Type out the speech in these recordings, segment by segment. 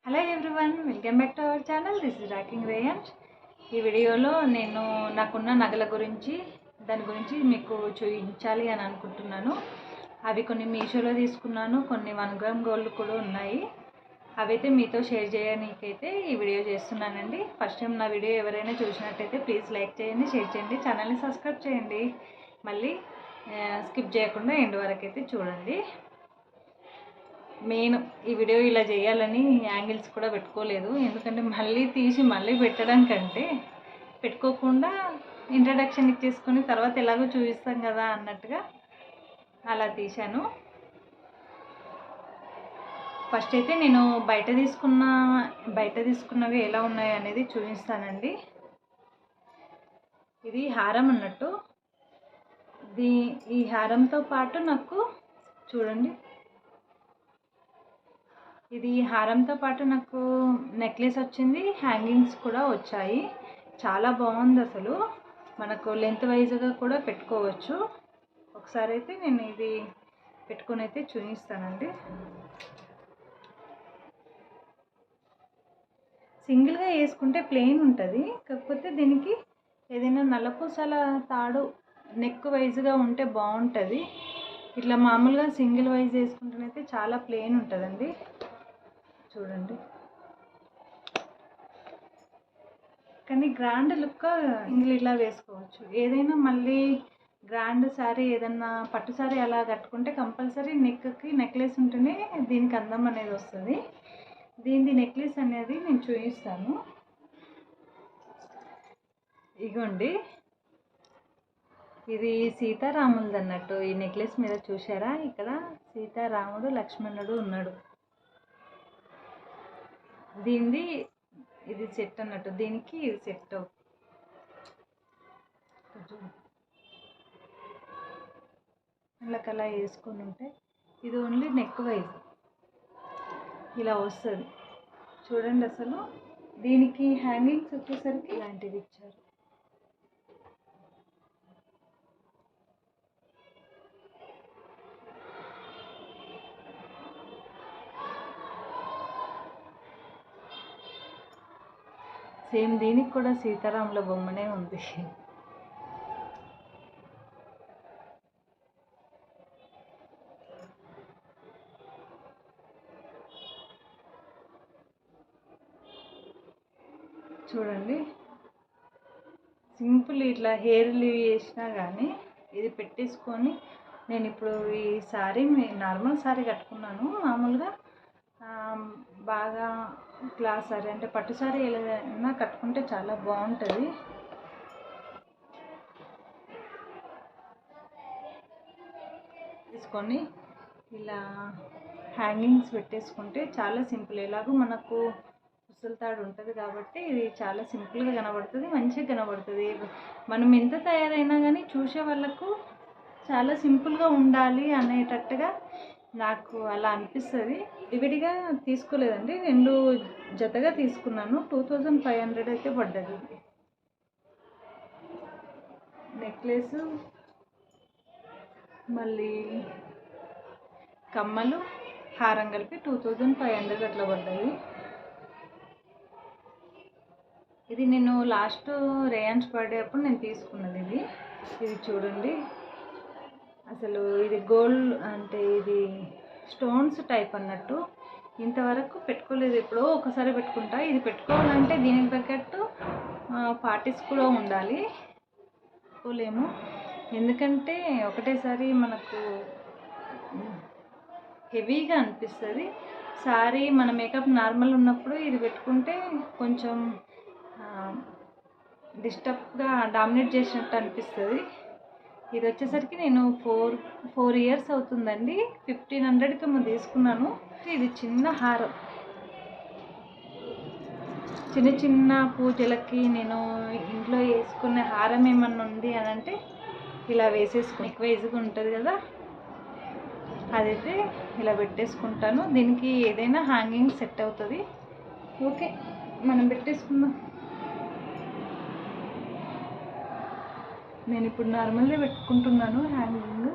Hello everyone, welcome back to our channel. This is rocking range. ఈ వీడియోలో నేను నాకున్న నగల గురించి దాని గురించి మీకు చూపించాలి అని అనుకుంటున్నాను. అవి కొన్ని మీషోలో తీసుకున్నాను, కొన్ని 1 గ్రామ్ గోల్డ్ కూడా ఉన్నాయి. అవైతే మీతో షేర్ చేయడానికైతే ఈ వీడియో చేస్తున్నానండి. ఫస్ట్ టైం నా వీడియో ఎవరైనా చూసినట్టయితే ప్లీజ్ లైక్ చేయండి, షేర్ చేయండి, ఛానల్ని సబ్స్క్రైబ్ చేయండి. మళ్ళీ స్కిప్ చేయకుండా ఎండ్ వరకు అయితే చూడండి. మెయిన్ ఈ వీడియో ఇలా చేయాలని యాంగిల్స్ కూడా పెట్టుకోలేదు, ఎందుకంటే మళ్ళీ తీసి మళ్ళీ పెట్టడం కంటే పెట్టుకోకుండా ఇంట్రడక్షన్ ఇచ్చేసుకొని తర్వాత ఎలాగో చూపిస్తాం కదా అన్నట్టుగా అలా తీశాను. ఫస్ట్ అయితే నేను బయట తీసుకున్నవి ఎలా ఉన్నాయి అనేది చూపిస్తానండి. ఇది హారం అన్నట్టు. ఈ హారంతో పాటు నాకు చూడండి, ఇది హారంతో పాటు నాకు నెక్లెస్ వచ్చింది, హ్యాంగింగ్స్ కూడా వచ్చాయి. చాలా బాగుంది. అసలు మనకు లెంత్ వైజ్గా కూడా పెట్టుకోవచ్చు. ఒకసారి అయితే నేను ఇది పెట్టుకొని అయితే చూపిస్తానండి. సింగిల్గా వేసుకుంటే ప్లెయిన్ ఉంటుంది, కాకపోతే దీనికి ఏదైనా నల్లపూసల తాడు నెక్ వైజ్గా ఉంటే బాగుంటుంది. ఇట్లా మామూలుగా సింగిల్ వైజ్ వేసుకుంటేనైతే చాలా ప్లెయిన్ ఉంటుందండి. చూడండి, కానీ గ్రాండ్ లుక్ సింగిల్ ఇలా వేసుకోవచ్చు. ఏదైనా మళ్ళీ గ్రాండ్ శారీ, ఏదన్నా పట్టు శారీ అలా కట్టుకుంటే కంపల్సరీ నెక్కి నెక్లెస్ ఉంటేనే దీనికి అందం అనేది వస్తుంది. దీని నెక్లెస్ అనేది నేను చూపిస్తాను. ఇగోండి, ఇది సీతారాములది అన్నట్టు. ఈ నెక్లెస్ మీద చూసారా, ఇక్కడ సీతారాముడు లక్ష్మణుడు ఉన్నాడు. దీనిది ఇది సెట్ అన్నట్టు, దీనికి ఇది సెట్ అవుతుంది. అలా వేసుకొని ఉంటే ఇది ఓన్లీ నెక్ వైజ్ ఇలా వస్తుంది. చూడండి, అసలు దీనికి హ్యాంగింగ్స్ వచ్చేసరికి ఇలాంటివి ఇచ్చారు. సేమ్ దీనికి కూడా సీతారాముల బొమ్మనే ఉంది. చూడండి, సింపుల్ ఇట్లా హెయిర్ లీవ్ చేసినా కానీ ఇది పెట్టేసుకొని నేను ఇప్పుడు ఈ సారీ నార్మల్ సారీ కట్టుకున్నాను. మామూలుగా బాగా క్లాస్ సారీ అంటే పట్టు సారీ ఏదైనా కట్టుకుంటే చాలా బాగుంటుంది. తీసుకొని ఇలా హ్యాంగింగ్స్ పెట్టేసుకుంటే చాలా సింపుల్. ఎలాగో మనకు ఉసులుతాడు ఉంటుంది కాబట్టి ఇది చాలా సింపుల్గా కనబడుతుంది, మంచిగా కనబడుతుంది. మనం ఎంత తయారైనా కానీ చూసే వాళ్ళకు చాలా సింపుల్గా ఉండాలి అనేటట్టుగా నాకు అలా అనిపిస్తుంది. విడివిడిగా తీసుకోలేదండి, 2 జతగా తీసుకున్నాను. 2500 అయితే పడ్డది. నెక్లెస్, మళ్ళీ కమ్మలు, హారం కలిపి 2500 అట్లా పడ్డది. ఇది నేను లాస్ట్ రేయాన్స్ బర్త్డే అప్పుడు నేను తీసుకున్నది. ఇది చూడండి, అసలు ఇది గోల్డ్ అంటే ఇది స్టోన్స్ టైప్ అన్నట్టు. ఇంతవరకు పెట్టుకోలేదు, ఎప్పుడో ఒకసారి పెట్టుకుంటా. ఇది పెట్టుకోవాలంటే దీనికి తగ్గట్టు పార్టీస్ కూడా ఉండాలి, పెట్టుకోలేము. ఎందుకంటే ఒకటేసారి మనకు హెవీగా అనిపిస్తుంది. సారీ మన మేకప్ నార్మల్ ఉన్నప్పుడు ఇది పెట్టుకుంటే కొంచెం డిస్టర్బ్గా డామినేట్ చేసినట్టు అనిపిస్తుంది. ఇది వచ్చేసరికి నేను 4 ఇయర్స్ అవుతుందండి. 1500కి మనం తీసుకున్నాను. ఇది చిన్న హారం, చిన్న పూజలకి నేను ఇంట్లో వేసుకునే హారం ఏమన్నా ఉంది అని అంటే ఇలా వేసేసుకుని నెక్ వైజ్గా ఉంటుంది కదా, అదైతే ఇలా పెట్టేసుకుంటాను. దీనికి ఏదైనా హ్యాంగింగ్ సెట్ అవుతుంది. ఓకే, మనం పెట్టేసుకుందాం. నేను ఇప్పుడు నార్మల్గా పెట్టుకుంటున్నాను హ్యాంగింగ్.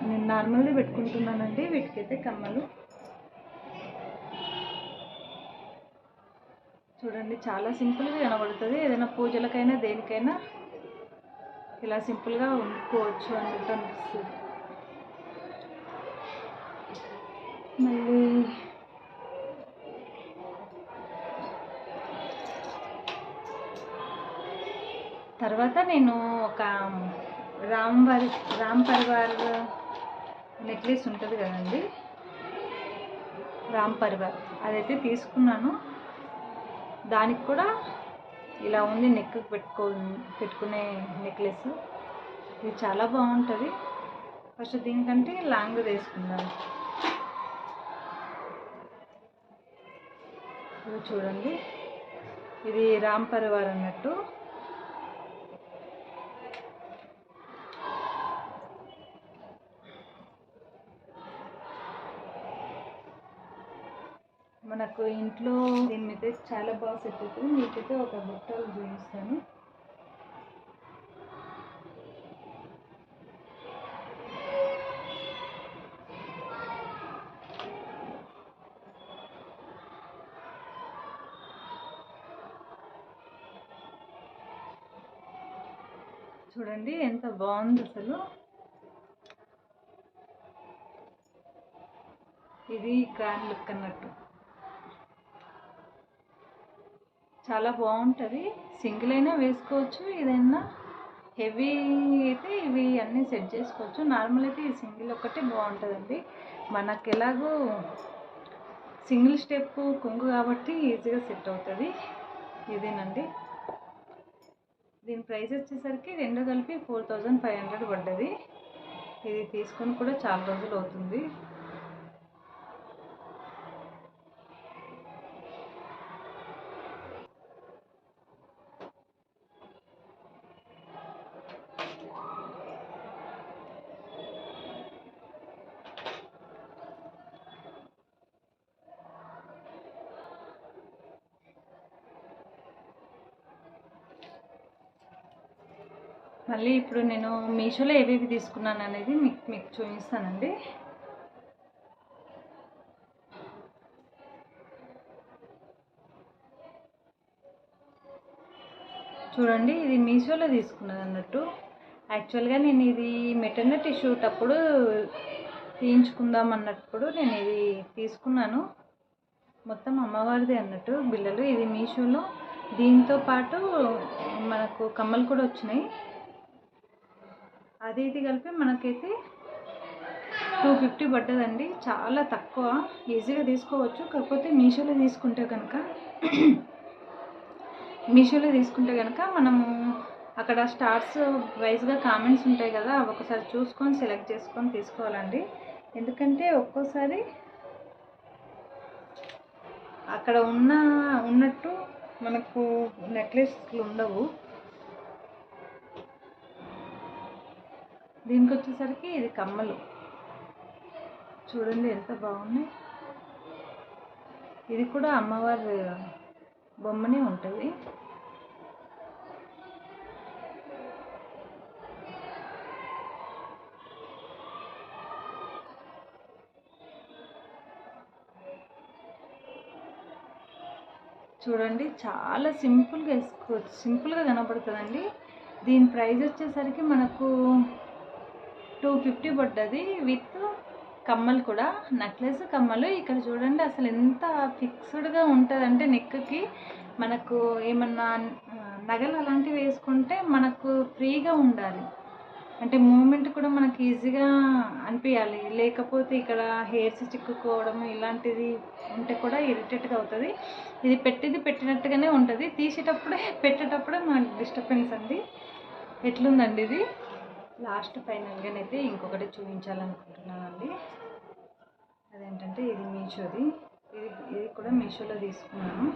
నేను నార్మల్గా పెట్టుకుంటున్నానండి. వీటికైతే కమ్మలు చూడండి చాలా సింపుల్గా కనబడుతుంది. ఏదైనా పూజలకైనా దేనికైనా ఇలా సింపుల్గా వండుకోవచ్చు అన్నట్టు అనిపిస్తుంది. మళ్ళీ తర్వాత నేను ఒక రామ్ పరివార్ నెక్లెస్ ఉంటుంది కదండి, రామ్ పరివార్ అదైతే తీసుకున్నాను. దానికి కూడా ఇలా ఉంది, నెక్కి పెట్టుకునే నెక్లెస్. ఇది చాలా బాగుంటుంది. ఫస్ట్ దీనికంటే లాంగ్ వేసుకున్నాను. ఇది చూడండి, ఇది రామ్ పరివార్ అన్నట్టు. మనకు ఇంట్లో దీని మీద చాలా బాగా సెట్ అవుతుంది. మీకైతే ఒక బుట్టలు చూపిస్తాను. చూడండి ఎంత బాగుంది అసలు. ఇది గ్రాండ్ లుక్ అన్నట్టు చాలా బాగుంటుంది. సింగిల్ అయినా వేసుకోవచ్చు, ఏదైనా హెవీ అయితే ఇవి అన్నీ సెట్ చేసుకోవచ్చు. నార్మల్ అయితే ఈ సింగిల్ ఒక్కటే బాగుంటుందండి. మనకు ఎలాగో సింగిల్ స్టెప్ కొంగు కాబట్టి ఈజీగా సెట్ అవుతుంది. ఇదేనండి. దీని ప్రైస్ వచ్చేసరికి రెండు కలిపి 4500 పడ్డది. ఇది తీసుకొని కూడా చాలా రోజులు అవుతుంది. మళ్ళీ ఇప్పుడు నేను మీషోలో ఏవేవి తీసుకున్నాను అనేది మీకు చూపిస్తానండి. చూడండి, ఇది మీషోలో తీసుకున్నది అన్నట్టు. యాక్చువల్గా నేను ఇది మెటర్నిటీ షూట్ అప్పుడు తీయించుకుందాం అన్నప్పుడు నేను ఇది తీసుకున్నాను. మొత్తం అమ్మవారిది అన్నట్టు బిళ్ళలు. ఇది మీషోలో. దీంతో పాటు మనకు కమ్మలు కూడా వచ్చినాయి. అది ఇది కలిపి మనకైతే 250 పడ్డదండి. చాలా తక్కువ, ఈజీగా తీసుకోవచ్చు. కాకపోతే మీషోలో తీసుకుంటే కనుక మనము అక్కడ స్టార్స్ వైజ్గా కామెంట్స్ ఉంటాయి కదా, అవి ఒకసారి చూసుకొని సెలెక్ట్ చేసుకొని తీసుకోవాలండి. ఎందుకంటే ఒక్కోసారి అక్కడ ఉన్నట్టు మనకు నెక్లెస్లు ఉండవు. దీనికి వచ్చేసరికి ఇది కమ్మలు చూడండి ఎంత బాగున్నాయి. ఇది కూడా అమ్మవారి బొమ్మనే ఉంటుంది. చూడండి చాలా సింపుల్గా కనబడుతుందండి. దీని ప్రైస్ వచ్చేసరికి మనకు 250 పడ్డది విత్ కమ్మలు కూడా, నెక్లెస్ కమ్మలు. ఇక్కడ చూడండి అసలు ఎంత ఫిక్స్డ్గా ఉంటుందంటే నెక్కి మనకు ఏమన్నా నగలు అలాంటివి వేసుకుంటే మనకు ఫ్రీగా ఉండాలి, అంటే మూమెంట్ కూడా మనకి ఈజీగా అనిపించాలి. లేకపోతే ఇక్కడ హెయిర్స్ చిక్కుకోవడం ఇలాంటిది ఉంటే కూడా ఇరిటేట్గా అవుతుంది. ఇది పెట్టినట్టుగానే ఉంటుంది, పెట్టేటప్పుడే మనకు డిస్టర్బెన్స్ అండి. ఎట్లుందండి ఇది. లాస్ట్ ఫైనల్గానైతే ఇంకొకటి చూపించాలనుకుంటున్నానండి. అదేంటంటే ఇది మీషోది. ఇది కూడా మీషోలో తీసుకున్నాను.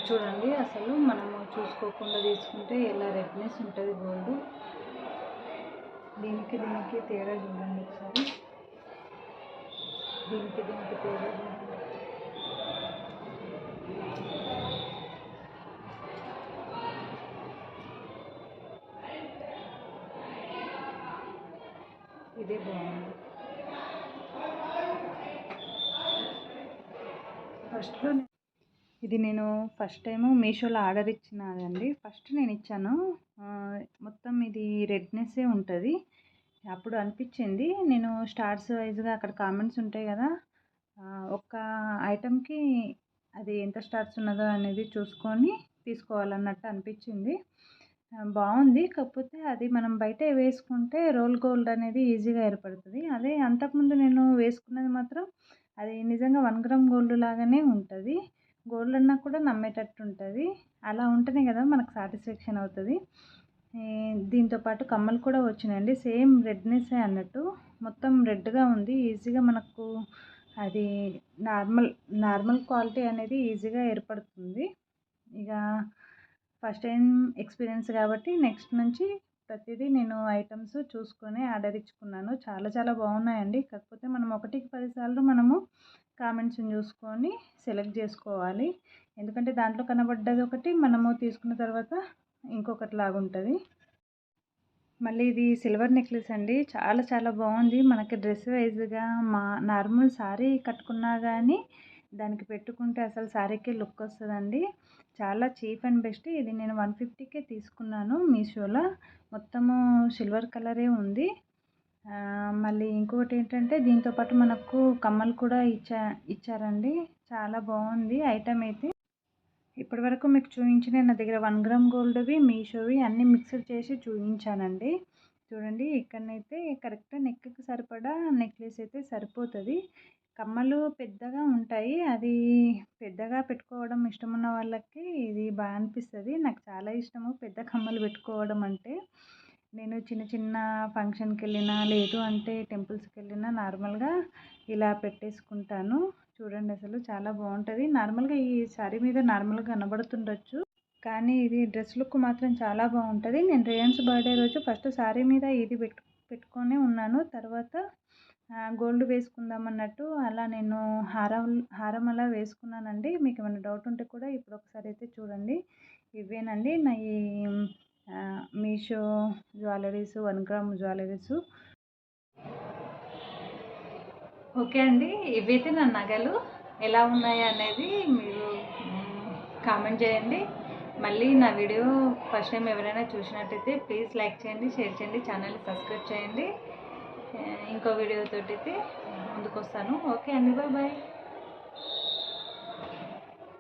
చూడండి అసలు మనము చూసుకోకుండా తీసుకుంటే ఎలా రెడ్నెస్ ఉంటుంది గోల్డ్. దీనికి తేడా చూడండి ఒకసారి. దీనికి తేడా చూడండి. ఇదే బాగుంది. ఫస్ట్లో ఇది నేను ఫస్ట్ టైము మీషోలో ఆర్డర్ ఇచ్చినానండి. ఫస్ట్ నేను ఇచ్చాను. మొత్తం ఇది రెడ్నెస్సే ఉంటుంది. అప్పుడు అనిపించింది, నేను స్టార్స్ వైజ్గా అక్కడ కామెంట్స్ ఉంటాయి కదా, ఒక్క ఐటెంకి అది ఎంత స్టార్స్ ఉన్నదో అనేది చూసుకొని తీసుకోవాలన్నట్టు అనిపించింది. బాగుంది. కాకపోతే అది మనం బయట వేసుకుంటే రోల్ గోల్డ్ అనేది ఈజీగా ఏర్పడుతుంది. అదే అంతకుముందు నేను వేసుకున్నది మాత్రం అది నిజంగా 1 గ్రామ్ గోల్డ్ లాగానే ఉంటుంది. గోల్డ్ అన్నా కూడా నమ్మేటట్టు ఉంటుంది. అలా ఉంటేనే కదా మనకు సాటిస్ఫాక్షన్ అవుతుంది. దీంతో పాటు కమ్మలు కూడా వచ్చినాయండి. సేమ్ రెడ్నెస్సే అన్నట్టు, మొత్తం రెడ్గా ఉంది. ఈజీగా మనకు అది నార్మల్ క్వాలిటీ అనేది ఈజీగా ఏర్పడుతుంది. ఇక ఫస్ట్ టైం ఎక్స్పీరియన్స్ కాబట్టి నెక్స్ట్ నుంచి ప్రతిదీ నేను ఐటమ్స్ చూసుకొని ఆర్డర్ ఇచ్చుకున్నాను. చాలా చాలా బాగున్నాయండి. కాకపోతే మనం 1కి 10 సార్లు మనము కామెంట్స్ని చూసుకొని సెలెక్ట్ చేసుకోవాలి. ఎందుకంటే దాంట్లో కనబడ్డది ఒకటి, మనము తీసుకున్న తర్వాత ఇంకొకటి లాగా ఉంటుంది. మళ్ళీ ఇది సిల్వర్ నెక్లెస్ అండి. చాలా చాలా బాగుంది. మనకి డ్రెస్ వైజ్గా నార్మల్ శారీ కట్టుకున్నా కానీ దానికి పెట్టుకుంటే అసలు శారీకే లుక్ వస్తుందండి. చాలా చీప్ అండ్ బెస్ట్. ఇది నేను 150కే తీసుకున్నాను మీషోలో. మొత్తము సిల్వర్ కలరే ఉంది. మళ్ళీ ఇంకొకటి ఏంటంటే దీంతో పాటు మనకు కమ్మలు కూడా ఇచ్చారండి. చాలా బాగుంది ఐటమ్ అయితే. ఇప్పటివరకు మీకు చూపించిన నా దగ్గర 1 గ్రామ్ గోల్డ్వి, మీషోవి అన్నీ మిక్స్డ్ చేసి చూపించానండి. చూడండి, ఇక్కడనైతే కరెక్ట్ నెక్కి సరిపడా నెక్లెస్ అయితే సరిపోతుంది. కమ్మలు పెద్దగా ఉంటాయి. అది పెద్దగా పెట్టుకోవడం ఇష్టం ఉన్న వాళ్ళకి ఇది బాగా అనిపిస్తుంది. నాకు చాలా ఇష్టము పెద్ద కమ్మలు పెట్టుకోవడం అంటే. నేను చిన్న చిన్న ఫంక్షన్కి వెళ్ళినా, లేదు అంటే టెంపుల్స్కి వెళ్ళినా నార్మల్గా ఇలా పెట్టేసుకుంటాను. చూడండి, అసలు చాలా బాగుంటుంది. నార్మల్గా ఈ శారీ మీద నార్మల్గా కనబడుతుండొచ్చు, కానీ ఇది డ్రెస్ లుక్ మాత్రం చాలా బాగుంటుంది. నేను రేయన్స్ బర్త్డే రోజు ఫస్ట్ శారీ మీద ఇది పెట్టుకొని ఉన్నాను. తర్వాత గోల్డ్ వేసుకుందాం అన్నట్టు అలా నేను హారం అలా వేసుకున్నానండి. మీకు ఏమైనా డౌట్ ఉంటే కూడా ఇప్పుడు ఒకసారి అయితే చూడండి. ఇవేనండి నా ఈ Meesho jewelleries, 1 gram jewelleries. Okay అండి, ఇవైతే నా నగలు ఎలా ఉన్నాయి అనేది మీరు కామెంట్ చేయండి. మళ్ళీ నా వీడియో ఫస్ట్ టైం ఎవరైనా చూసినట్టయితే ప్లీజ్ లైక్ చేయండి, షేర్ చేయండి, ఛానల్ని సబ్స్క్రైబ్ చేయండి. ఇంకో వీడియోతోటి అయితే ముందుకు వస్తాను. ఓకే అండి, బాయ్.